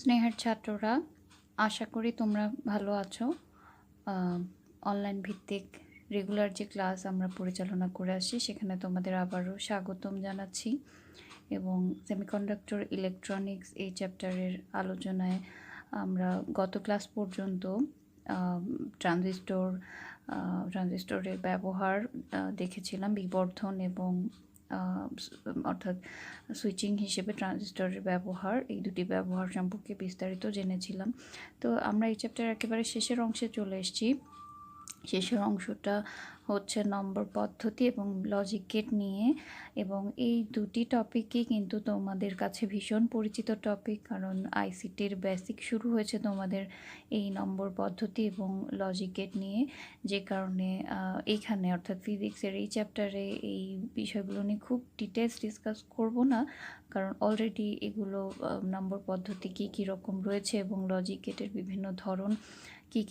স্নেহের ছাত্ররা, আশা করি তোমরা ভালো আছো। অনলাইন ভিত্তিক রেগুলার যে ক্লাস আমরা পরিচালনা করে আসি সেখানে তোমাদের আবারও স্বাগতম জানাচ্ছি। এবং সেমিকন্ডাক্টর ইলেকট্রনিক্স এই চ্যাপ্টারের আলোচনায় আমরা গত ক্লাস পর্যন্ত ট্রানজিস্টরের ব্যবহার দেখেছিলাম, বিবর্ধন এবং অর্থাৎ সুইচিং হিসেবে ট্রানজিস্টরের ব্যবহার, এই দুটি ব্যবহার সম্পর্কে বিস্তারিত জেনেছিলাম। তো আমরা এই চ্যাপ্টারের একেবারে শেষের অংশে চলে এসেছি। শেষের অংশটা হচ্ছে নম্বর পদ্ধতি এবং লজিক গেট নিয়ে, এবং এই দুটি টপিকই কিন্তু তোমাদের কাছে ভীষণ পরিচিত টপিক, কারণ আইসিটির বেসিক শুরু হয়েছে তোমাদের এই নম্বর পদ্ধতি এবং লজিক গেট নিয়ে। যে কারণে এইখানে অর্থাৎ ফিজিক্সের এই চ্যাপ্টারে এই বিষয়গুলো নিয়ে খুব ডিটেলস ডিসকাস করব না, কারণ অলরেডি এগুলো নম্বর পদ্ধতি কী রকম রয়েছে এবং লজিক গেটের বিভিন্ন ধরন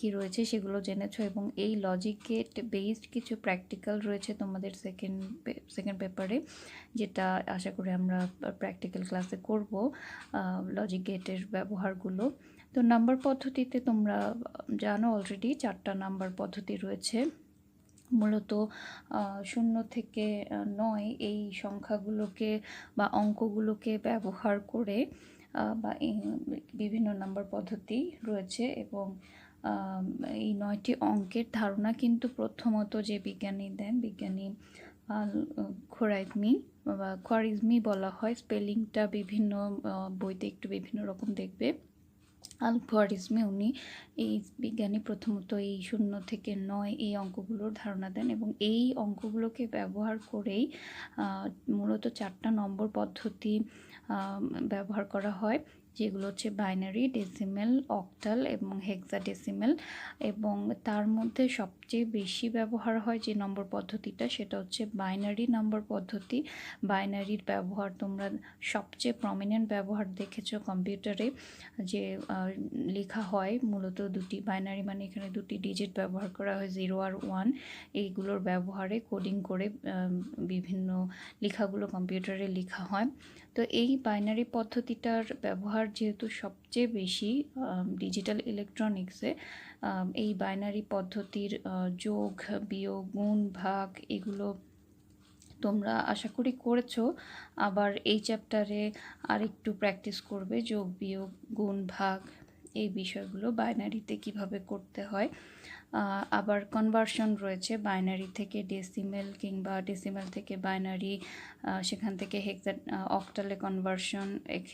কী রয়েছে সেগুলো জেনেছো। এবং এই লজিক গেট বেসড কিছু প্র্যাকটিক্যাল রয়েছে তোমাদের সেকেন্ড পেপারে, যেটা আশা করি আমরা প্র্যাকটিক্যাল ক্লাসে করব লজিক গেটের ব্যবহারগুলো। তো নাম্বার পদ্ধতিতে তোমরা জানো অলরেডি 4টা নাম্বার পদ্ধতি রয়েছে। মূলত 0 থেকে 9 এই সংখ্যাগুলোকে বা অঙ্কগুলোকে ব্যবহার করে বা বিভিন্ন নাম্বার পদ্ধতি রয়েছে। এবং এই 9টি অঙ্কের ধারণা কিন্তু প্রথমত যে বিজ্ঞানী খোয়ারিজমি বলা হয়, স্পেলিংটা বিভিন্ন বইতে একটু বিভিন্ন রকম দেখবে। খোয়ারিজমি উনি এই বিজ্ঞানী প্রথমত এই 0 থেকে 9 এই অঙ্কগুলোর ধারণা দেন, এবং এই অঙ্কগুলোকে ব্যবহার করেই মূলত 4টা নম্বর পদ্ধতি ব্যবহার করা হয়, যেগুলো হচ্ছে বাইনারি, ডেসিমেল, অক্টাল এবং হেক্সাডেসিমেল। এবং তার মধ্যে সবচেয়ে বেশি ব্যবহার হয় যে নম্বর পদ্ধতিটা, সেটা হচ্ছে বাইনারি নম্বর পদ্ধতি। বাইনারির ব্যবহার তোমরা সবচেয়ে প্রমিনেন্ট ব্যবহার দেখেছো কম্পিউটারে, যে লেখা হয় মূলত দুটি বাইনারি, মানে এখানে দুটি ডিজিট ব্যবহার করা হয়, 0 আর 1। এইগুলোর ব্যবহারে কোডিং করে বিভিন্ন লেখাগুলো কম্পিউটারে লেখা হয়। তো এই বাইনারি পদ্ধতিটার ব্যবহার যেহেতু সবচেয়ে বেশি ডিজিটাল ইলেকট্রনিক্সে, এই বাইনারি পদ্ধতির যোগ, বিয়োগ, গুণ, ভাগ এগুলো তোমরা আশা করি করেছো। আবার এই চ্যাপ্টারে আর একটু প্র্যাকটিস করবে, যোগ, বিয়োগ, গুণ, ভাগ এই বিষয়গুলো বাইনারিতে কিভাবে করতে হয়। আবার কনভার্সন রয়েছে, বাইনারি থেকে ডেসিমেল কিংবা ডেসিমেল থেকে বাইনারি, সেখান থেকে অক্টালে কনভার্সন,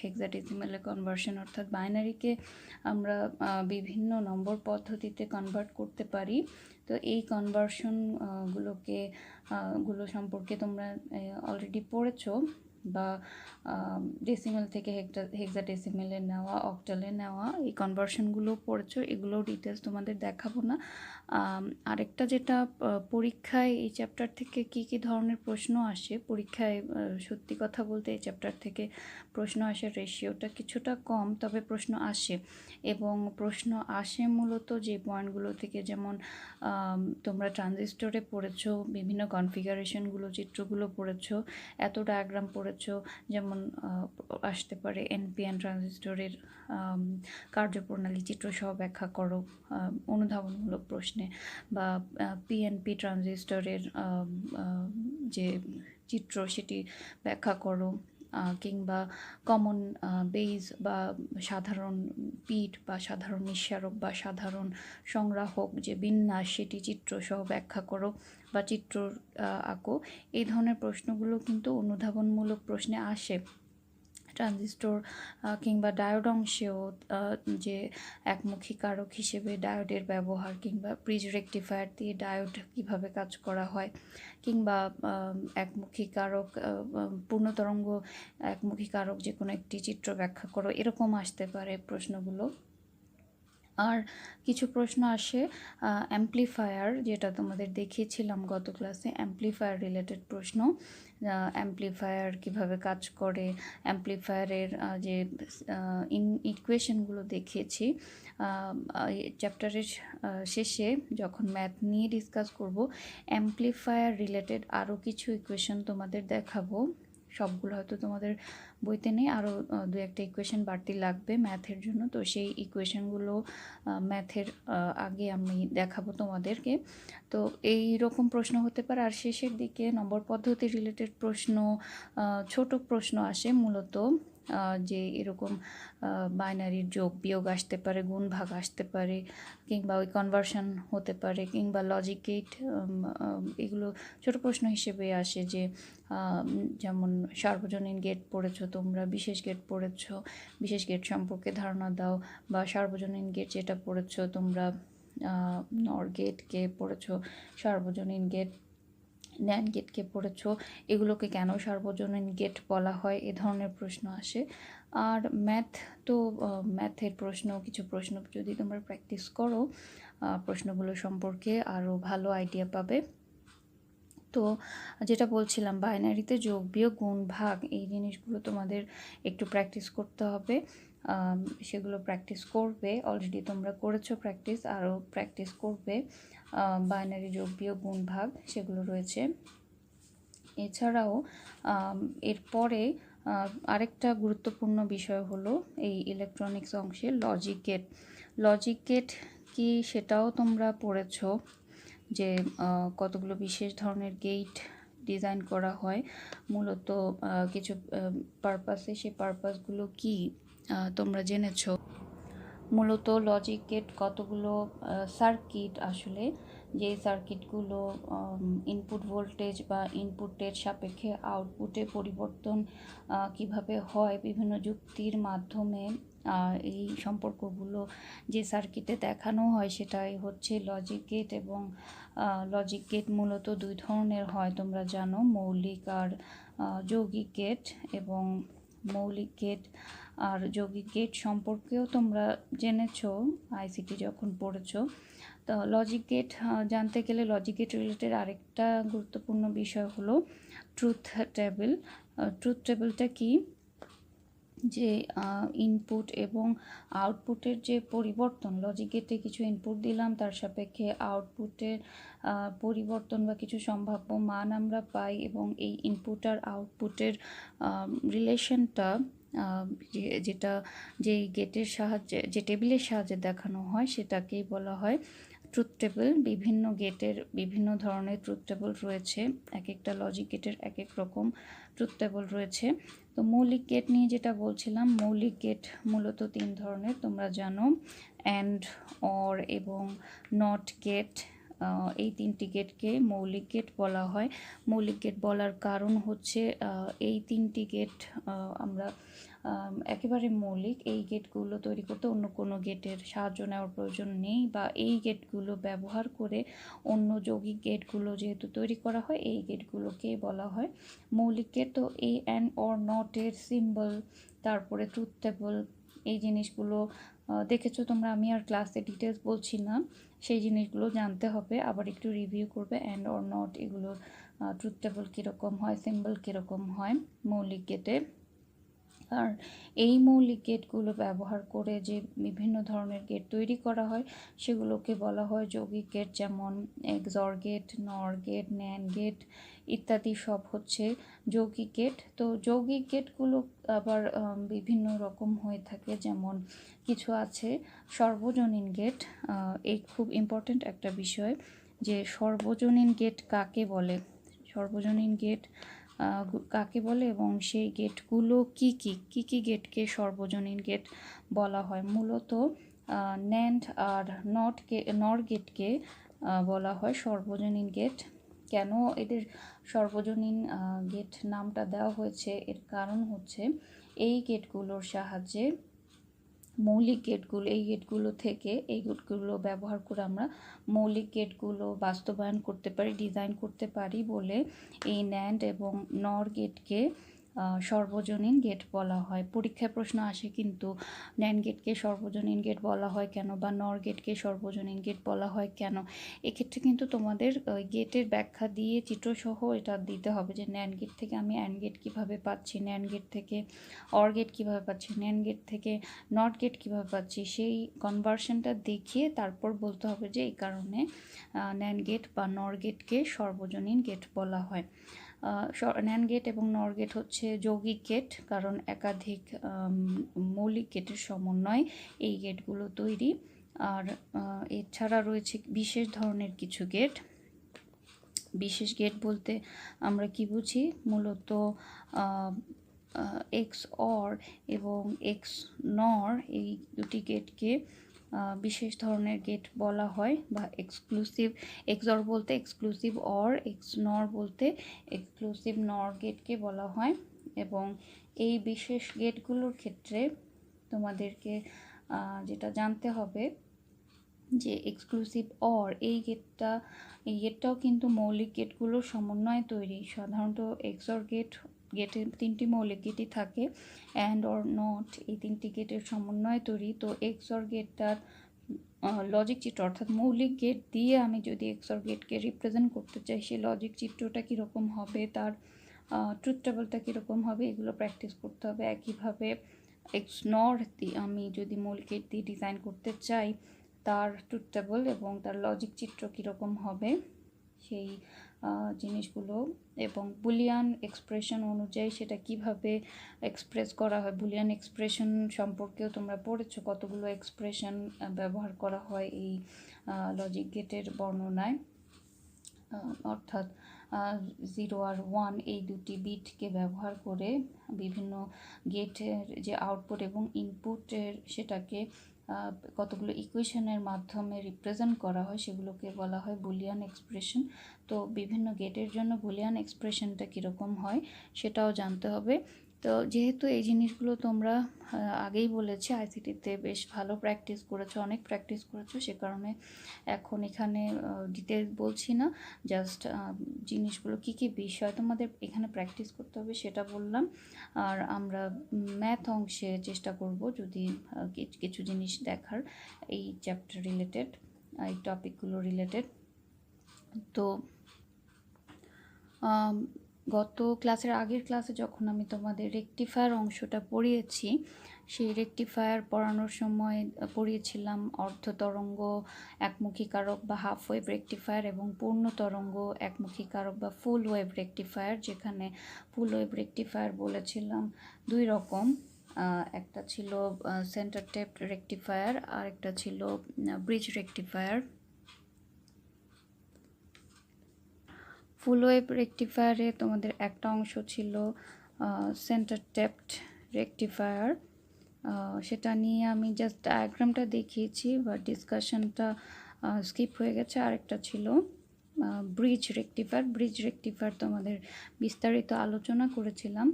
হেক্সাডেসিমেলে কনভার্সন, অর্থাৎ বাইনারিকে আমরা বিভিন্ন নম্বর পদ্ধতিতে কনভার্ট করতে পারি। তো এই গুলো সম্পর্কে তোমরা অলরেডি পড়েছো, বা ডেসিমেল থেকে হেক্সাডেসিমেলে নেওয়া, অক্টালে নেওয়া এই কনভার্সনগুলো পড়েছো। এগুলো ডিটেলস তোমাদের দেখাবো না। আরেকটা যেটা পরীক্ষায় এই চ্যাপ্টার থেকে কী ধরনের প্রশ্ন আসে, পরীক্ষায় সত্যি কথা বলতে এই চ্যাপ্টার থেকে প্রশ্ন আসার রেশিওটা কিছুটা কম, তবে প্রশ্ন আসে। এবং প্রশ্ন আসে মূলত যে পয়েন্টগুলো থেকে, যেমন তোমরা ট্রানজিস্টরে পড়েছো, বিভিন্ন কনফিগারেশনগুলো, চিত্রগুলো পড়েছো, এত ডায়াগ্রাম পড়েছো, যেমন আসতে পারে এনপিএন ট্রানজিস্টরের কার্যপ্রণালী চিত্রসহ ব্যাখ্যা করো অনুধাবনমূলক প্রশ্নে, বা পিএনপি ট্রানজিস্টরের যে চিত্র সেটি ব্যাখ্যা করো, কিংবা কমন বেজ বা সাধারণ পিট বা সাধারণ নিঃসারক বা সাধারণ সংগ্রাহক যে বিন্যাস সেটি চিত্রসহ ব্যাখ্যা করো বা চিত্র আঁকো। এই ধরনের প্রশ্নগুলো কিন্তু অনুধাবনমূলক প্রশ্নে আসে। ট্রানজিস্টর কিংবা ডায়োড অংশেও যে একমুখী কারক হিসেবে ডায়োডের ব্যবহার, কিংবা ব্রিজ রেকটিফায়ার দিয়ে ডায়োড কীভাবে কাজ করা হয়, কিংবা একমুখী কারক, পূর্ণতরঙ্গ একমুখী কারক যে কোনো একটি চিত্র ব্যাখ্যা করো, এরকম আসতে পারে প্রশ্নগুলো। আর কিছু প্রশ্ন আসে অ্যাম্প্লিফায়ার, যেটা তোমাদের দেখিয়েছিলাম গত ক্লাসে, অ্যাম্প্লিফায়ার রিলেটেড প্রশ্ন। অ্যাম্প্লিফায়ার কিভাবে কাজ করে, অ্যাম্প্লিফায়ারের যে ইকুয়েশনগুলো দেখিয়েছি। চ্যাপ্টারের শেষে যখন ম্যাথ নিয়ে ডিসকাস করব, অ্যাম্প্লিফায়ার রিলেটেড আরও কিছু ইকুয়েশন তোমাদের দেখাবো। সবগুলো হয়তো তোমাদের বইতে নেই, আরও দু একটা ইকুয়েশন বাড়তি লাগবে ম্যাথের জন্য। তো সেই ইকুয়েশনগুলো ম্যাথের আগে আমি দেখাবো তোমাদেরকে। তো এই রকম প্রশ্ন হতে পারে। আর শেষের দিকে নম্বর পদ্ধতি রিলেটেড প্রশ্ন, ছোট প্রশ্ন আসে মূলত, যে এরকম বাইনারির যোগ বিয়োগ আসতে পারে, গুণ ভাগ আসতে পারে, কিংবা ওই কনভার্সন হতে পারে, কিংবা লজিক গেট, এগুলো ছোট প্রশ্ন হিসেবে আসে। যে যেমন সার্বজনীন গেট পড়েছো তোমরা, বিশেষ গেট পড়েছো, বিশেষ গেট সম্পর্কে ধারণা দাও, বা সার্বজনীন গেট যেটা পড়েছো তোমরা নর গেটকে পড়েছো, সার্বজনীন গেট, ন্যান্ড গেটকে পড়েছো, এগুলোকে কেন সার্বজনীন গেট বলা হয়, এ ধরনের প্রশ্ন আসে। আর ম্যাথ তো ম্যাথের প্রশ্ন, কিছু প্রশ্ন যদি তোমরা প্র্যাকটিস করো প্রশ্নগুলো সম্পর্কে আরও ভালো আইডিয়া পাবে। তো যেটা বলছিলাম, বাইনারিতে যোগ বিয়োগ গুণ ভাগ এই জিনিসগুলো তোমাদের একটু প্র্যাকটিস করতে হবে। সেগুলো প্র্যাকটিস করবে, অলরেডি তোমরা করেছো প্র্যাকটিস, আরও প্র্যাকটিস করবে। বাইনারি যোগ বিয়োগ গুণ ভাগ সেগুলো রয়েছে। এছাড়াও এরপরে আরেকটা গুরুত্বপূর্ণ বিষয় হলো এই ইলেকট্রনিক্স অংশে লজিক গেট। লজিক গেট কি সেটাও তোমরা পড়েছো, যে কতগুলো বিশেষ ধরনের গেট ডিজাইন করা হয় মূলত কিছু পারপাসে। সেই পারপাসগুলো কি তোমরা জেনেছো। মূলত লজিক গেট কতগুলো সার্কিট, আসলে যে সার্কিটগুলো ইনপুট ভোল্টেজ বা ইনপুটের সাপেক্ষে আউটপুটে পরিবর্তন কিভাবে হয় বিভিন্ন যুক্তির মাধ্যমে, এই সম্পর্কগুলো যে সার্কিটে দেখানো হয় সেটাই হচ্ছে লজিক গেট। এবং লজিক গেট মূলত দুই ধরনের হয় তোমরা জানো, মৌলিক আর যৌগিক গেট। এবং মৌলিক গেট আর যৌগিক গেট সম্পর্কেও তোমরা জেনেছো আইসিটি যখন পড়েছো। তো লজিক গেট জানতে গেলে লজিক গেট রিলেটেড আরেকটা গুরুত্বপূর্ণ বিষয় হলো ট্রুথ টেবিল। ট্রুথ টেবিলটা কি, যে ইনপুট এবং আউটপুটের যে পরিবর্তন, লজিক গেটে কিছু ইনপুট দিলাম, তার সাপেক্ষে আউটপুটের পরিবর্তন বা কিছু সম্ভাব্য মান আমরা পাই, এবং এই ইনপুট আর আউটপুটের রিলেশনটা যেটা যেই গেটের সাহায্যে, যে টেবিলের সাহায্যে দেখানো হয় সেটাকেই বলা হয় ট্রুথ টেবিল। বিভিন্ন গেটের বিভিন্ন ধরনের ট্রুথ টেবিল রয়েছে, এক একটা লজিক গেটের এক এক রকম ট্রুথ টেবিল রয়েছে। তো মৌলিক গেট নিয়ে যেটা বলছিলাম, মৌলিক গেট মূলত তিন ধরনের তোমরা জানো, অ্যান্ড, অর এবং নট গেট। এই তিনটি গেটকে মৌলিক গেট বলা হয়। মৌলিক গেট বলার কারণ হচ্ছে এই তিনটি গেট আমরা একেবারে মৌলিক, এই গেটগুলো তৈরি করতে অন্য কোনো গেটের সাহায্য নেওয়ার প্রয়োজন নেই, বা এই গেটগুলো ব্যবহার করে অন্য যৌগিক গেটগুলো যেহেতু তৈরি করা হয়, এই গেটগুলোকে বলা হয় মৌলিক গেট। তো এই অ্যান্ড অর নটের সিম্বল, তারপরে ট্রুথ টেবল, এই জিনিসগুলো দেখেছো তোমরা, আমি আর ক্লাসে ডিটেলস বলছি না, সেই জিনিসগুলো জানতে হবে, আবার একটু রিভিউ করবে। অ্যান্ড অর নট এগুলোর ট্রুথ টেবল কীরকম হয়, সিম্বল কীরকম হয় মৌলিক গেটে। আর এই মৌলিক গেটগুলো ব্যবহার করে যে বিভিন্ন ধরনের গেট তৈরি করা হয় সেগুলোকে বলা হয় যৌগিক গেট, যেমন এক্সঅর গেট, নর গেট, ন্যান্ড গেট ইত্যাদি সব হচ্ছে যৌগিক গেট। তো যৌগিক গেটগুলো আবার বিভিন্ন রকম হয়ে থাকে, যেমন কিছু আছে সর্বজনীন গেট। এই খুব ইম্পর্ট্যান্ট একটা বিষয়, যে সর্বজনীন গেট কাকে বলে, সর্বজনীন গেট কাকে বলে, এবং সেই গেটগুলো কি কি গেটকে সর্বজনীন গেট বলা হয়। মূলত ন্যান্ড আর নর গেটকে বলা হয় সর্বজনীন গেট। কেন এদের সর্বজনীন গেট নামটা দেওয়া হয়েছে, এর কারণ হচ্ছে এই গেটগুলোর সাহায্যে মৌলিক গেটগুলো, এই গেটগুলো থেকে, এই গেটগুলো ব্যবহার করে আমরা মৌলিক গেটগুলো বাস্তবায়ন করতে পারি, ডিজাইন করতে পারি বলে এই ন্যান্ড এবং নর গেটকে সর্বজনীন গেট বলা হয়। পরীক্ষায় প্রশ্ন আসে কিন্তু ন্যান্ড গেটকে সর্বজনীন গেট বলা হয় কেন, বা নর গেটকে সর্বজনীন গেট বলা হয় কেন। এক্ষেত্রে কিন্তু তোমাদের গেটের ব্যাখ্যা দিয়ে চিত্রসহ এটা দিতে হবে, যে ন্যান্ড গেট থেকে আমি অ্যান্ড গেট কীভাবে পাচ্ছি, ন্যান্ড গেট থেকে অর গেট কীভাবে পাচ্ছি, ন্যান্ড গেট থেকে নট গেট কীভাবে পাচ্ছি, সেই কনভার্সনটা দেখিয়ে তারপর বলতে হবে যে এই কারণে ন্যান্ড গেট বা নর গেটকে সর্বজনীন গেট বলা হয়। ন্যান্ড গেট এবং নর গেট হচ্ছে যৌগিক গেট, কারণ একাধিক মৌলিক গেটের সমন্বয় এই গেটগুলো তৈরি। আর এছাড়া রয়েছে বিশেষ ধরনের কিছু গেট। বিশেষ গেট বলতে আমরা কি বুঝি? মূলত এক্স অর এবং এক্স নর এই দুটি গেটকে বিশেষ ধরনের গেট বলা হয়, বা এক্সক্লুসিভ এক্স অর বলতে এক্সক্লুসিভ অর, এক্স নর বলতে এক্সক্লুসিভ নর গেটকে বলা হয়। এবং এই বিশেষ গেটগুলোর ক্ষেত্রে তোমাদেরকে যেটা জানতে হবে যে এক্সক্লুসিভ অর এই গেটটাও কিন্তু মৌলিক গেটগুলোর সমন্বয়ে তৈরি। সাধারণত এক্সঅর গেটে তিনটি মৌলিক গেটই থাকে, অ্যান্ড অর নট এই তিনটি গেটের সমন্বয়ে তৈরি। তো এক্সঅর গেটটার লজিক চিত্র অর্থাৎ মৌলিক গেট দিয়ে আমি যদি এক্সঅর গেটকে রিপ্রেজেন্ট করতে চাই, সেই লজিক চিত্রটা কীরকম হবে, তার ট্রুথ টেবলটা কীরকম হবে, এগুলো প্র্যাকটিস করতে হবে। একইভাবে এক্স নর আমি যদি মৌলিক গেট দিয়ে ডিজাইন করতে চাই, তার ট্রুথ টেবল এবং তার লজিক চিত্র কীরকম হবে সেই জিনিসগুলো, এবং বুলিয়ান এক্সপ্রেশন অনুযায়ী সেটা কিভাবে এক্সপ্রেস করা হয়। বুলিয়ান এক্সপ্রেশন সম্পর্কেও তোমরা পড়েছো, কতগুলো এক্সপ্রেশন ব্যবহার করা হয় এই লজিক গেটের বর্ণনায়। অর্থাৎ 0 আর 1 এই দুটি বিটকে ব্যবহার করে বিভিন্ন গেটের যে আউটপুট এবং ইনপুটের সেটাকে কতগুলো ইকুয়েশনের মাধ্যমে রিপ্রেজেন্ট করা হয়, সেগুলোকে বলা হয় বুলিয়ান এক্সপ্রেশন। তো বিভিন্ন গেটের জন্য বুলিয়ান এক্সপ্রেশনটা কীরকম হয় সেটাও জানতে হবে। তো যেহেতু এই জিনিসগুলো তোমরা আগেই বলেছি আইসিটিতে বেশ ভালো প্র্যাকটিস করেছো, অনেক প্র্যাকটিস করেছো, সে কারণে এখন এখানে ডিটেলস বলছি না, জাস্ট জিনিসগুলো কী কী বিষয় তোমাদের এখানে প্র্যাকটিস করতে হবে সেটা বললাম। আর আমরা ম্যাথ অংশে চেষ্টা করব যদি কিছু জিনিস দেখার এই চ্যাপ্টার রিলেটেড, এই টপিকগুলো রিলেটেড। তো গত ক্লাসের আগের ক্লাসে যখন আমি তোমাদের রেকটিফায়ার অংশটা পড়িয়েছি, সেই রেকটিফায়ার পড়ানোর সময় পড়িয়েছিলাম অর্ধ তরঙ্গ একমুখী কারক বা হাফ ওয়েভ রেকটিফায়ার এবং পূর্ণ তরঙ্গ একমুখী কারক বা ফুল ওয়েভ রেকটিফায়ার। যেখানে ফুল ওয়েভ রেকটিফায়ার বলেছিলাম দুই রকম, একটা ছিল সেন্টার টেপ রেকটিফায়ার আর একটা ছিল ব্রিজ রেকটিফায়ার। ফুল ওয়েভ রেকটিফায়ারে তোমাদের একটা অংশ ছিল সেন্টার টেপড রেকটিফায়ার, সেটা নিয়ে আমি জাস্ট ডায়াগ্রামটা দেখিয়েছি বা ডিসকাশনটা স্কিপ হয়ে গেছে। আরেকটা ছিল ব্রিজ রেকটিফায়ার। ব্রিজ রেকটিফায়ার তোমাদের বিস্তারিত আলোচনা করেছিলাম,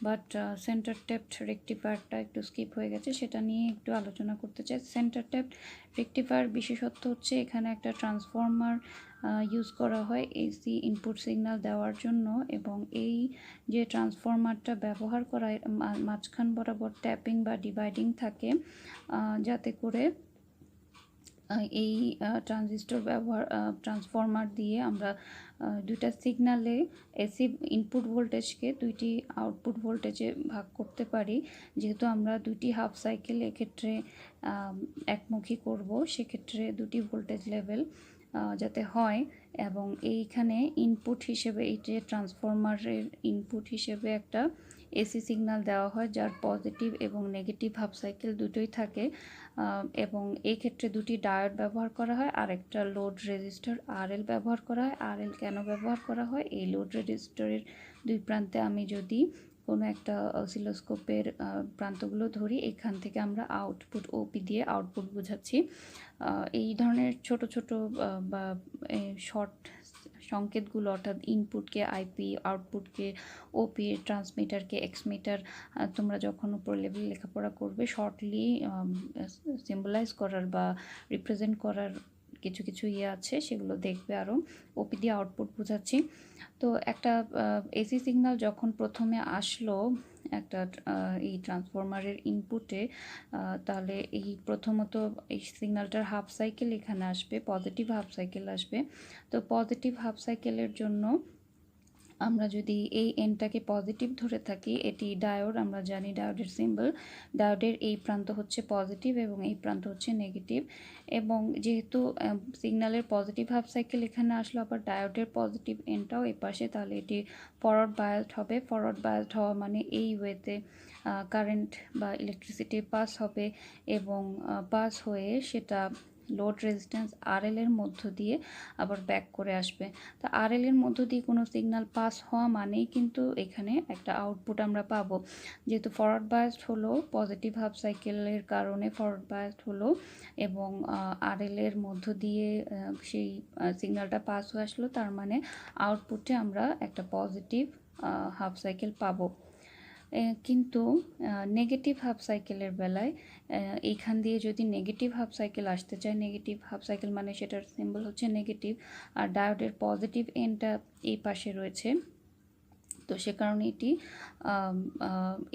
বাট সেন্টার টেপড রেকটিফায়ারটা একটু স্কিপ হয়ে গেছে, সেটা নিয়ে একটু আলোচনা করতে চাই। সেন্টার টেপড রেকটিফায়ার বিশেষত্ব হচ্ছে এখানে একটা ট্রান্সফর্মার ইউজ করা হয় এসি ইনপুট সিগন্যাল দেওয়ার জন্য, এবং এই যে ট্রান্সফর্মারটা ব্যবহার করা মাঝখান বরাবর ট্যাপিং বা ডিভাইডিং থাকে, যাতে করে এই ট্রান্সফর্মার দিয়ে আমরা দুইটা সিগনালে এসি ইনপুট ভোল্টেজকে দুইটি আউটপুট ভোল্টেজে ভাগ করতে পারি। যেহেতু আমরা দুটি হাফ সাইকেল এক্ষেত্রে একমুখী করব, সেক্ষেত্রে দুটি ভোল্টেজ লেভেল যাতে হয়, এবং এইখানে ইনপুট হিসেবে এই যে ট্রান্সফর্মারের ইনপুট হিসেবে একটা এসি সিগন্যাল দেওয়া হয়, যার পজিটিভ এবং নেগেটিভ হাফ সাইকেল দুটোই থাকে, এবং এই ক্ষেত্রে দুটি ডায়োড ব্যবহার করা হয়, আর একটা লোড রেজিস্টার আরএল ব্যবহার করা হয়। আরএল কেন ব্যবহার করা হয়? এই লোড রেজিস্টারের দুই প্রান্তে আমি যদি কোনো একটা অসিলোস্কোপের প্রান্তগুলো ধরি, এখান থেকে আমরা আউটপুট ওপি দিয়ে আউটপুট বোঝাচ্ছি। এই ধরনের ছোট ছোট বা শর্ট সংকেতগুলো, অর্থাৎ ইনপুটকে আইপি, আউটপুটকে ওপি, ট্রান্সমিটারকে এক্সমিটার, তোমরা যখন উপর লেভেল লেখাপড়া করবে শর্টলি সিম্বলাইজ করার বা রিপ্রেজেন্ট করার কিছু কিছু আছে, সেগুলো দেখবে। আরও ওপি দিয়ে আউটপুট বোঝাচ্ছি। তো একটা এসি সিগন্যাল যখন প্রথমে আসলো একটা এই ট্রান্সফরমারের ইনপুটে, তাহলে এই প্রথমত এই সিগন্যালটার হাফ সাইকেল এখানে আসবে, পজিটিভ হাফ সাইকেল আসবে। তো পজিটিভ হাফ সাইকেলের জন্য আমরা যদি এই এনটাকে পজিটিভ ধরে থাকি, এটি ডায়োড, আমরা জানি ডায়োডের সিম্বল, ডায়োডের এই প্রান্ত হচ্ছে পজিটিভ এবং এই প্রান্ত হচ্ছে নেগেটিভ। এবং যেহেতু সিগন্যালের পজিটিভ হাফ সাইকেল এখানে আসলো, আবার ডায়োডের পজিটিভ এনটাও এই পাশে, তাহলে এটি ফরওয়ার্ড বায়াসড হবে। ফরওয়ার্ড বায়াসড হওয়া মানে এই ওয়েতে কারেন্ট বা ইলেকট্রিসিটি পাস হবে এবং পাস হয়ে সেটা লোড রেজিস্ট্যান্স আরএল এর মধ্য দিয়ে আবার ব্যাক করে আসবে। তো আরএল এর মধ্য দিয়ে কোনো সিগন্যাল পাস হওয়া মানেই কিন্তু এখানে একটা আউটপুট আমরা পাবো। যেহেতু ফরওয়ার্ড বায়াসড হলো, পজিটিভ হাফ সাইকেলের কারণে ফরওয়ার্ড বায়াসড হলো এবং আরএল এর মধ্য দিয়ে সেই সিগন্যালটা পাস হয়ে আসলো, তার মানে আউটপুটে আমরা একটা পজিটিভ হাফ সাইকেল পাবো। কিন্তু নেগেটিভ হাফ সাইকেলের বেলায় এইখান দিয়ে যদি নেগেটিভ হাফ সাইকেল আসতে চায়, নেগেটিভ হাফ সাইকেল মানে সেটার সিম্বল হচ্ছে নেগেটিভ, আর ডায়োডের পজিটিভ এন্ডটা এই পাশে রয়েছে, তো সে কারণে এটি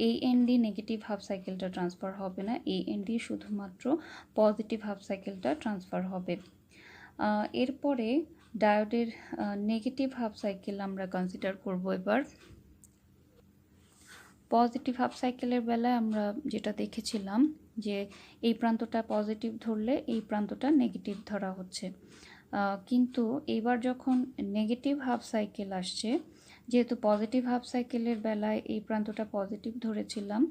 এই এন দিয়ে নেগেটিভ হাফ সাইকেলটা ট্রান্সফার হবে না, এই এন দিয়ে শুধুমাত্র পজিটিভ হাফ সাইকেলটা ট্রান্সফার হবে। এরপরে ডায়োডের নেগেটিভ হাফ সাইকেল আমরা কনসিডার করব। এবার পজিটিভ হাফ সাইকেলের বেলায় আমরা যেটা দেখেছিলাম যে এই প্রান্তটা পজিটিভ ধরলে এই প্রান্তটা নেগেটিভ ধরা হচ্ছে, কিন্তু এবার যখন নেগেটিভ হাফ সাইকেল আসছে, যেহেতু পজিটিভ হাফ সাইকেলের বেলায় এই প্রান্তটা পজিটিভ ধরেছিলাম,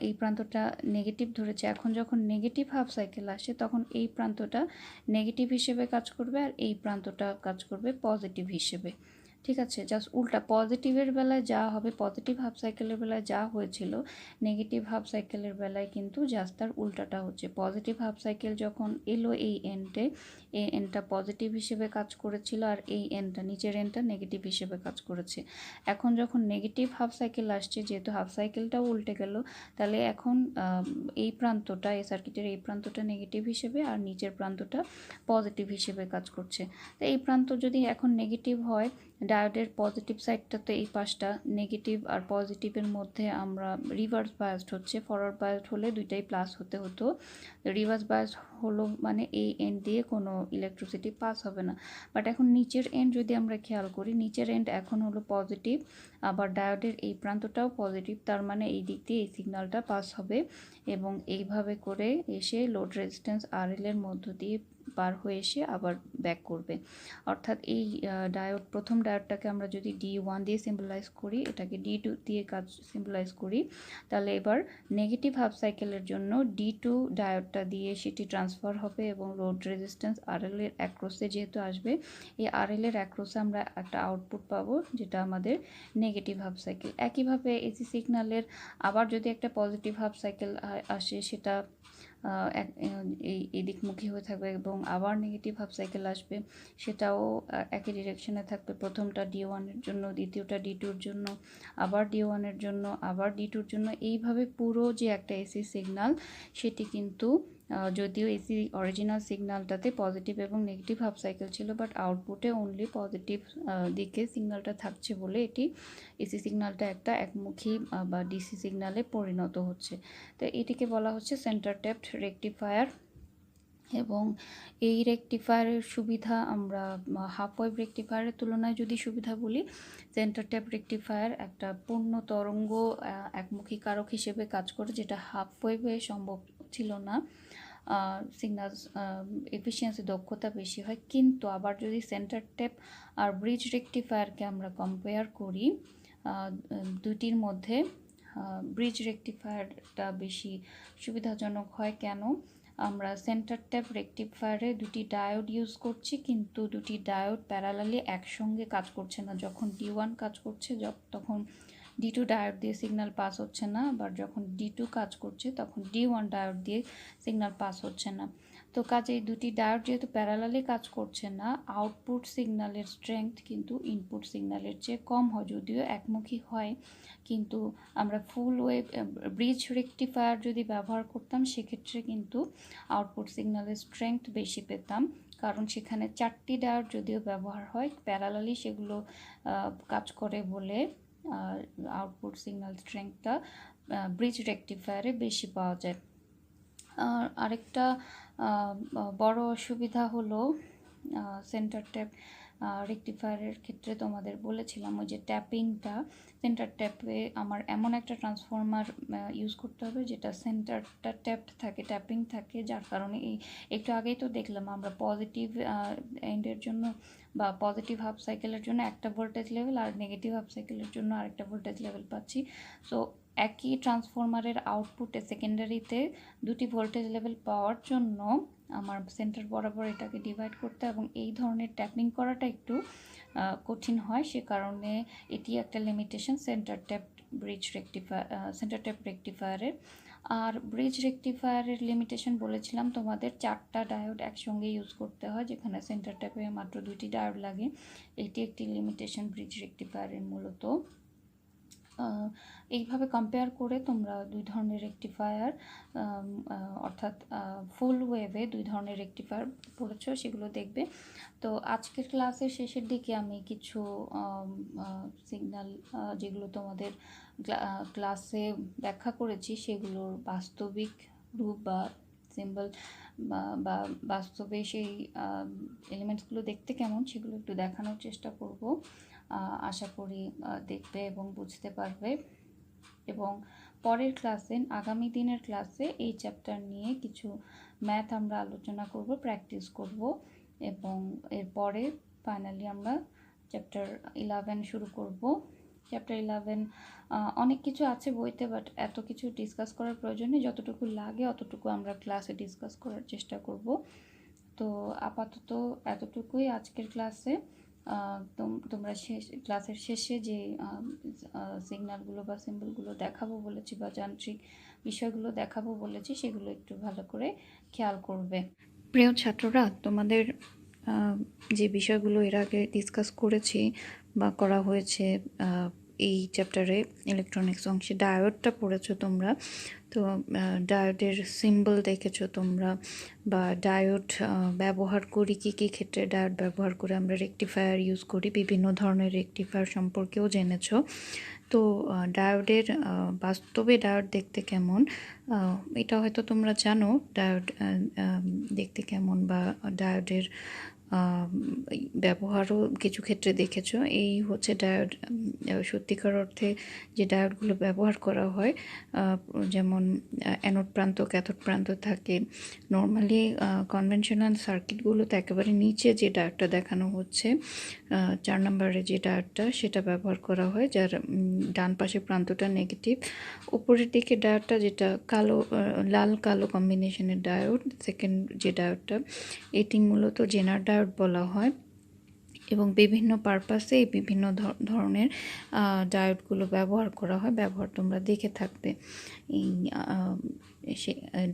এই প্রান্তটা নেগেটিভ ধরেছে, এখন যখন নেগেটিভ হাফ সাইকেল আসে তখন এই প্রান্তটা নেগেটিভ হিসেবে কাজ করবে আর এই প্রান্তটা কাজ করবে পজিটিভ হিসেবে। ঠিক আছে, জাস্ট উল্টা, পজিটিভের বেলায় যা হবে, পজিটিভ হাফ সাইকেলের বেলায় যা হয়েছিল নেগেটিভ হাফ সাইকেলের বেলায় কিন্তু জাস্ট তার উল্টাটা হচ্ছে। পজিটিভ হাফ সাইকেল যখন এলো এই এন্ডে, এই এন্ডটা পজিটিভ হিসেবে কাজ করেছিল আর এই এন্ডটা, নিচের এন্ডটা নেগেটিভ হিসেবে কাজ করেছে। এখন যখন নেগেটিভ হাফ সাইকেল আসছে, যেহেতু হাফ সাইকেলটাও উল্টে গেল, তাহলে এখন এই প্রান্তটা, এই সার্কিটের এই প্রান্তটা নেগেটিভ হিসেবে আর নিচের প্রান্তটা পজিটিভ হিসেবে কাজ করছে। তো এই প্রান্ত যদি এখন নেগেটিভ হয়, ডায়োডের পজিটিভ সাইডটাতে এই পাশটা নেগেটিভ আর পজিটিভের মধ্যে আমরা রিভার্স বায়াসড হচ্ছে, ফরওয়ার্ড বায়াসড হলে দুইটাই প্লাস হতে হতো, রিভার্স বায়াসড হলো মানে এই এন্ড দিয়ে কোনো ইলেকট্রিসিটি পাস হবে না। বাট এখন নিচের এন্ড যদি আমরা খেয়াল করি, নিচের এন্ড এখন হলো পজিটিভ, আবার ডায়োডের এই প্রান্তটাও পজিটিভ, তার মানে এই দিক দিয়ে এই সিগন্যালটা পাস হবে এবং এইভাবে করে এসে লোড রেজিস্ট্যান্স আরএল এর মধ্য দিয়ে পার হয়ে এসে আবার ব্যাক করবে। অর্থাৎ এই ডায়োড, প্রথম ডায়োডটাকে আমরা যদি D1 দিয়ে সিম্বলাইজ করি, এটাকে D2 দিয়ে কাজ সিম্বলাইজ করি, তাহলে এবার নেগেটিভ হাফ সাইকেলের জন্য D2 ডায়োডটা দিয়ে সেটি ট্রান্সফার হবে এবং লোড রেজিস্ট্যান্স আরএল এর অ্যাক্রসে যেহেতু আসবে, এই আরএল এর অ্যাক্রসে আমরা একটা আউটপুট পাবো যেটা আমাদের নেগেটিভ হাফ সাইকেল। একইভাবে এসি সিগন্যালের আবার যদি একটা পজিটিভ হাফ সাইকেল আসে, সেটা এই দিকমুখী হয়ে থাকবে এবং আবার নেগেটিভ হাফ সাইকেল আসবে, সেটাও একই ডিরেকশনে থাকবে। প্রথমটা D1 এর জন্য, দ্বিতীয়টা D2 এর জন্য, আবার D1 এর জন্য, আবার D2 এর জন্য, এইভাবে পুরো যে একটা এসি সিগন্যাল সেটি কিন্তু যদিও এসি অরিজিনাল সিগন্যালটাতে পজিটিভ এবং নেগেটিভ হাফ সাইকেল ছিল, বাট আউটপুটে অনলি পজিটিভ দিকে সিগন্যালটা থাকছে বলে এটি এসি সিগন্যালটা একটা একমুখী বা ডিসি সিগন্যালে পরিণত হচ্ছে। তো এটিকে বলা হচ্ছে সেন্টার ট্যাপড রেকটিফায়ার। এবং এই রেকটিফায়ারের সুবিধা আমরা হাফ ওয়েভ রেকটিফায়ারের তুলনায় যদি সুবিধা বলি, সেন্টার ট্যাপ রেকটিফায়ার একটা পূর্ণ তরঙ্গ একমুখী কারক হিসেবে কাজ করে, যেটা হাফ ওয়েভে সম্ভব ছিল না। সিগন্যাল এফিসিয়েন্সি, দক্ষতা বেশি হয়। কিন্তু আবার যদি সেন্টার ট্যাপ আর ব্রিজ রেকটিফায়ারকে আমরা কম্পেয়ার করি, দুটির মধ্যে ব্রিজ রেকটিফায়ারটা বেশি সুবিধাজনক হয়। কেন? আমরা সেন্টার ট্যাপ রেকটিফায়ারে দুটি ডায়োড ইউজ করছি, কিন্তু দুটি ডায়োড প্যারালালি একসঙ্গে কাজ করছে না। যখন D1 কাজ করছে তখন D2 ডায়োড দিয়ে সিগন্যাল পাস হচ্ছে না, আবার যখন D2 কাজ করছে তখন D1 ডায়োড দিয়ে সিগন্যাল পাস হচ্ছে না। তো কাজেই দুটি ডায়োড যেহেতু প্যারালালি কাজ করছে না, আউটপুট সিগন্যালের স্ট্রেংথ কিন্তু ইনপুট সিগন্যালের চেয়ে কম হয়। যদিও একমুখী হয়, কিন্তু আমরা ফুল ওয়েভ ব্রিজ রেকটিফায়ার যদি ব্যবহার করতাম, সেক্ষেত্রে কিন্তু আউটপুট সিগন্যালের স্ট্রেংথ বেশি পেতাম, কারণ সেখানে 4টি ডায়োড যদিও ব্যবহার হয়, প্যারালালি সেগুলো কাজ করে বলে আউটপুট সিগন্যাল স্ট্রেংথটা ব্রিজ রেকটিফায়ারে বেশি পাওয়া যায়। আরেকটা বড় অসুবিধা হলো সেন্টার ট্যাপ রেকটিফায়ারের ক্ষেত্রে তোমাদের বলেছিলাম ওই যে ট্যাপিংটা, সেন্টার ট্যাপে আমার এমন একটা ট্রান্সফর্মার ইউজ করতে হবে যেটা সেন্টারটা ট্যাপিং থাকে, যার কারণে এই একটু আগেই তো দেখলাম আমরা পজিটিভ এন্ডের জন্য বা পজিটিভ হাফ সাইকেলের জন্য একটা ভোল্টেজ লেভেল আর নেগেটিভ হাফ সাইকেলের জন্য আরেকটা ভোল্টেজ লেভেল পাচ্ছি। সো একই ট্রান্সফরমারের আউটপুটে সেকেন্ডারিতে দুটি ভোল্টেজ লেভেল পাওয়ার জন্য আমার সেন্টার বরাবর এটাকে ডিভাইড করতে এবং এই ধরনের ট্যাপিং করাটা একটু কঠিন হয়, সে কারণে এটি একটা লিমিটেশন সেন্টার ট্যাপ রেকটিফায়ারের। আর ব্রিজ রেকটিফায়ারের লিমিটেশন বলেছিলাম তোমাদের 4টা ডায়োড একসঙ্গে ইউজ করতে হয়, যেখানে সেন্টার ট্যাপে মাত্র 2টি ডায়োড লাগে। এটি একটি লিমিটেশন ব্রিজ রেকটিফায়ারের মূলত। এইভাবে কম্পেয়ার করে তোমরা দুই ধরনের রেকটিফায়ার অর্থাৎ ফুল ওয়েভে দুই ধরনের রেকটিফায়ার পড়েছো, সেগুলো দেখবে। তো আজকের ক্লাসের শেষের দিকে আমি কিছু সিগন্যাল যেগুলো তোমাদের ক্লাসে ব্যাখ্যা করেছি সেগুলোর বাস্তবিক রূপ বা সিম্বল বা বাস্তবে সেই এলিমেন্টসগুলো দেখতে কেমন সেগুলো একটু দেখানোর চেষ্টা করব। আশা করি দেখবে এবং বুঝতে পারবে। এবং পরের ক্লাসে, আগামী দিনের ক্লাসে এই চ্যাপ্টার নিয়ে কিছু ম্যাথ আমরা আলোচনা করব, প্র্যাকটিস করব এবং এরপরে ফাইনালি আমরা চ্যাপ্টার 11 শুরু করব। চ্যাপ্টার 11 অনেক কিছু আছে বইতে, বাট এত কিছু ডিসকাস করার প্রয়োজন নেই, যতটুকু লাগে অতটুকু আমরা ক্লাসে ডিসকাস করার চেষ্টা করব। তো আপাতত এতটুকুই আজকের ক্লাসে। তোমরা ক্লাসের শেষে যে সিগন্যালগুলো বা সিম্বলগুলো দেখাবো বলেছি বা যান্ত্রিক বিষয়গুলো দেখাবো বলেছি সেগুলো একটু ভালো করে খেয়াল করবে। প্রিয় ছাত্ররা, তোমাদের যে বিষয়গুলো এর আগে ডিসকাস করেছি বা করা হয়েছে এই চ্যাপ্টারে ইলেকট্রনিক্স অংশে, ডায়োডটা পড়েছো তোমরা। তো ডায়োডের সিম্বল দেখেছো তোমরা, বা ডায়োড ব্যবহার করি কী কী ক্ষেত্রে ডায়োড ব্যবহার করে আমরা রেকটিফায়ার ইউজ করি, বিভিন্ন ধরনের রেকটিফায়ার সম্পর্কেও জেনেছো। তো ডায়োডের বাস্তবে ডায়োড দেখতে কেমন এটা হয়তো তোমরা জানো, ডায়োড দেখতে কেমন বা ডায়োডের ব্যবহারও কিছু ক্ষেত্রে দেখেছো। এই হচ্ছে ডায়োড, সত্যিকার অর্থে যে ডায়োডগুলো ব্যবহার করা হয়, যেমন অ্যানোড প্রান্ত ক্যাথোড প্রান্ত থাকে। নর্মালি কনভেনশনাল সার্কিটগুলোতে একেবারে নিচে যে ডায়োডটা দেখানো হচ্ছে 4 নম্বরে যে ডায়োডটা, সেটা ব্যবহার করা হয়, যার ডান পাশের প্রান্তটা নেগেটিভ। উপরের দিকে ডায়োডটা যেটা কালো লাল কালো কম্বিনেশনের ডায়োড, সেকেন্ড যে ডায়োডটা, এটি মূলত জেনার ডায়োড বলা হয় এবং বিভিন্ন পারপাসে বিভিন্ন ধরনের ডায়োডগুলো ব্যবহার করা হয়। ব্যবহার তোমরা দেখে থাকবে। এই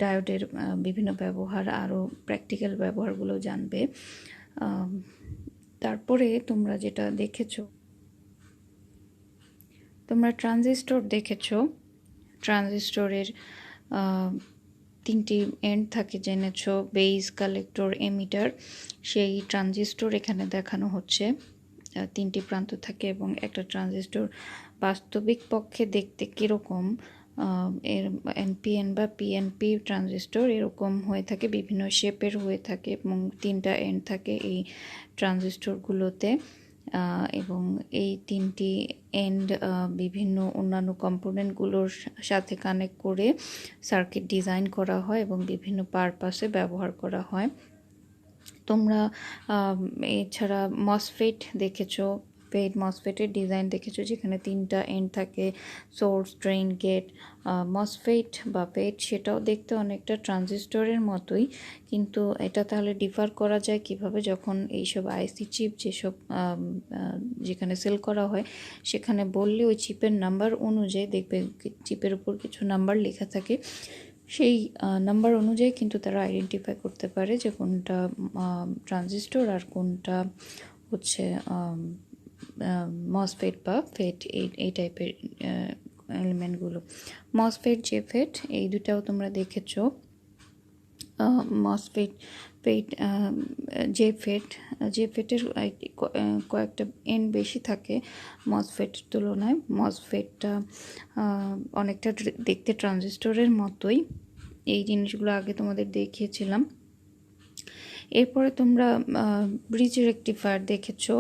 ডায়োডের বিভিন্ন ব্যবহার, আরও প্র্যাকটিক্যাল ব্যবহারগুলো জানবে। তারপরে তোমরা যেটা দেখেছো, তোমরা ট্রানজিস্টর দেখেছো। ট্রানজিস্টরের 3টি এন্ড থাকে জেনেছো, বেস, কালেক্টর, এমিটার। সেই ট্রানজিস্টর এখানে দেখানো হচ্ছে, 3টি প্রান্ত থাকে এবং একটা ট্রানজিস্টর বাস্তবিক পক্ষে দেখতে কীরকম, এর এনপিএন বা পিএনপি ট্রানজিস্টর এরকম হয়ে থাকে, বিভিন্ন শেপের হয়ে থাকে এবং 3টা এন্ড থাকে এই ট্রানজিস্টরগুলোতে। এবং এই 3টি এন্ড বিভিন্ন অন্যান্য কম্পোনেন্টগুলোর সাথে কানেক্ট করে সার্কিট ডিজাইন করা হয় এবং বিভিন্ন পারপাসে ব্যবহার করা হয়। তোমরা এছাড়া মসফেট দেখেছো, মসফেটের ডিজাইন দেখেছো, যেখানে 3টা এন্ড থাকে, সোর্স, ড্রেন, গেট। মসফেট বা ফেট সেটাও দেখতে অনেকটা ট্রানজিস্টরের মতোই, কিন্তু এটা তাহলে ডিফার করা যায় কিভাবে, যখন এইসব আইসি চিপ যেসব যেখানে সেল করা হয় সেখানে বললে ওই চিপের নাম্বার অনুযায়ী দেখবে চিপের উপর কিছু নাম্বার লেখা থাকে, সেই নাম্বার অনুযায়ী কিন্তু তারা আইডেন্টিফাই করতে পারে যে কোনটা ট্রানজিস্টর আর কোনটা হচ্ছে মসফেট বা ফেট, এই টাইপের এলিমেন্টগুলো। মসফেট, জেফেট এই দুটাও তোমরা দেখেছো। মসফেট, জেফেটের কয়েকটা এন বেশি থাকে মসফেটের তুলনায়। মসফেটটা অনেকটা দেখতে ট্রানজিস্টরের মতোই। এই জিনিসগুলো আগে তোমাদের দেখিয়েছিলাম। এরপরে তোমরা ব্রিজ রেকটিফায়ার দেখেছো,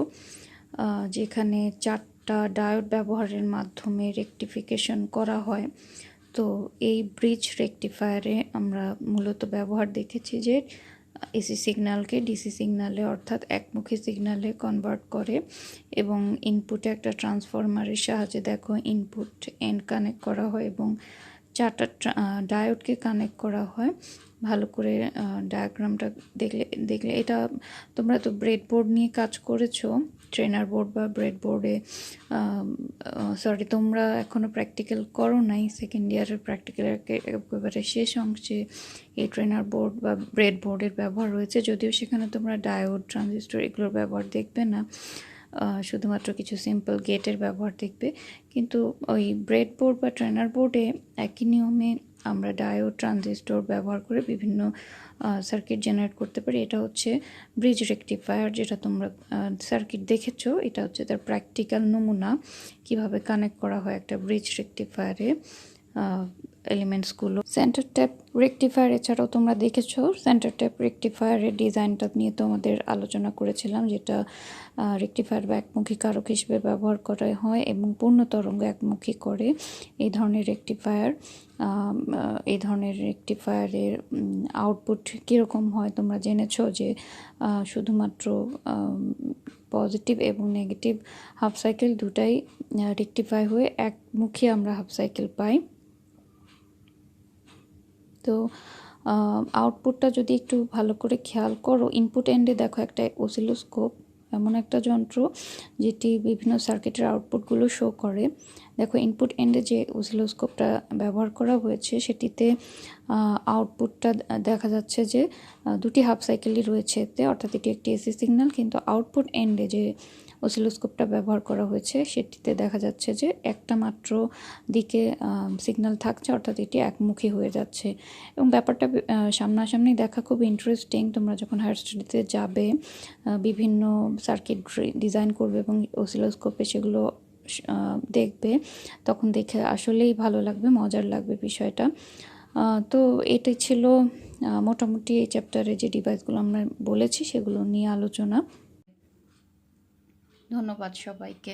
যেখানে 4টা ডায়োড ব্যবহারের মাধ্যমে রেকটিফিকেশন করা হয়। তো এই ব্রিজ রেকটিফায়ারে আমরা মূলত ব্যবহার দেখেছি যে এসি সিগন্যালকে ডিসি সিগন্যালে অর্থাৎ একমুখী সিগন্যালে কনভার্ট করে এবং ইনপুটে একটা ট্রান্সফরমারের সাহায্যে দেখো ইনপুট এন্ড কানেক্ট করা হয় এবং 4টা ডায়োডকে কানেক্ট করা হয়। ভালো করে ডায়াগ্রামটা দেখলে এটা তোমরা তো ব্রেডবোর্ড নিয়ে কাজ করেছো, ট্রেনার বোর্ড বা ব্রেডবোর্ডে। সরি, তোমরা এখনও প্র্যাকটিক্যাল করো নাই, সেকেন্ড ইয়ারের প্র্যাকটিক্যালের একেবারে শেষ অংশে এই ট্রেনার বোর্ড বা ব্রেডবোর্ডের ব্যবহার রয়েছে, যদিও সেখানে তোমরা ডায়োড ট্রানজিস্টর এগুলোর ব্যবহার দেখবে না, শুধুমাত্র কিছু সিম্পল গেটের ব্যবহার দেখবে। কিন্তু ওই ব্রেডবোর্ড বা ট্রেনার বোর্ডে একই নিয়মে আমরা ডায়োড ট্রানজিস্টর ব্যবহার করে বিভিন্ন সার্কিট জেনারেট করতে পারি। এটা হচ্ছে ব্রিজ রেকটিফায়ার, যেটা তোমরা সার্কিট দেখেছো। এটা হচ্ছে তার প্র্যাকটিক্যাল নমুনা, কিভাবে কানেক্ট করা হয় একটা ব্রিজ রেকটিফায়ারে এলিমেন্টসগুলো। সেন্টার ট্যাপ রেকটিফায়ার এছাড়াও তোমরা দেখেছো। সেন্টার ট্যাপ রেকটিফায়ারের ডিজাইনটা নিয়ে তোমাদের আলোচনা করেছিলাম, যেটা রেকটিফায়ার বা একমুখী কারক হিসেবে ব্যবহার করা হয় এবং পূর্ণ তরঙ্গ একমুখী করে। এই ধরনের রেকটিফায়ারের আউটপুট কীরকম হয় তোমরা জেনেছো, যে শুধুমাত্র পজিটিভ এবং নেগেটিভ হাফ সাইকেল দুটাই রেকটিফাই হয়ে একমুখী আমরা হাফ সাইকেল পাই। তো আউটপুটটা যদি একটু ভালো করে খেয়াল করো, ইনপুট এন্ডে দেখো একটা অসিলোস্কোপ, এমন একটা যন্ত্র যেটি বিভিন্ন সার্কিটের আউটপুটগুলো শো করে। দেখো ইনপুট এন্ডে যে অসিলোস্কোপটা ব্যবহার করা হয়েছে সেটিতে আউটপুটটা দেখা যাচ্ছে যে দুটি হাফ সাইকেলই রয়েছে এতে, অর্থাৎ এটি একটি এসি সিগন্যাল। কিন্তু আউটপুট এন্ডে যে অসিলোস্কোপটা ব্যবহার করা হয়েছে সেটিতে দেখা যাচ্ছে যে একটা মাত্র দিকে সিগন্যাল থাকছে, অর্থাৎ এটি একমুখী হয়ে যাচ্ছে। এবং ব্যাপারটা সামনাসামনি দেখা খুব ইন্টারেস্টিং। তোমরা যখন হায়ার স্টাডিতে যাবে, বিভিন্ন সার্কিট ডিজাইন করবে এবং অসিলোস্কোপে সেগুলো দেখবে, তখন দেখে আসলেই ভালো লাগবে, মজার লাগবে বিষয়টা। তো এটাই ছিল মোটামুটি এই চ্যাপ্টারে যে ডিভাইসগুলো আমরা বলেছি সেগুলো নিয়ে আলোচনা। ধন্যবাদ সবাইকে।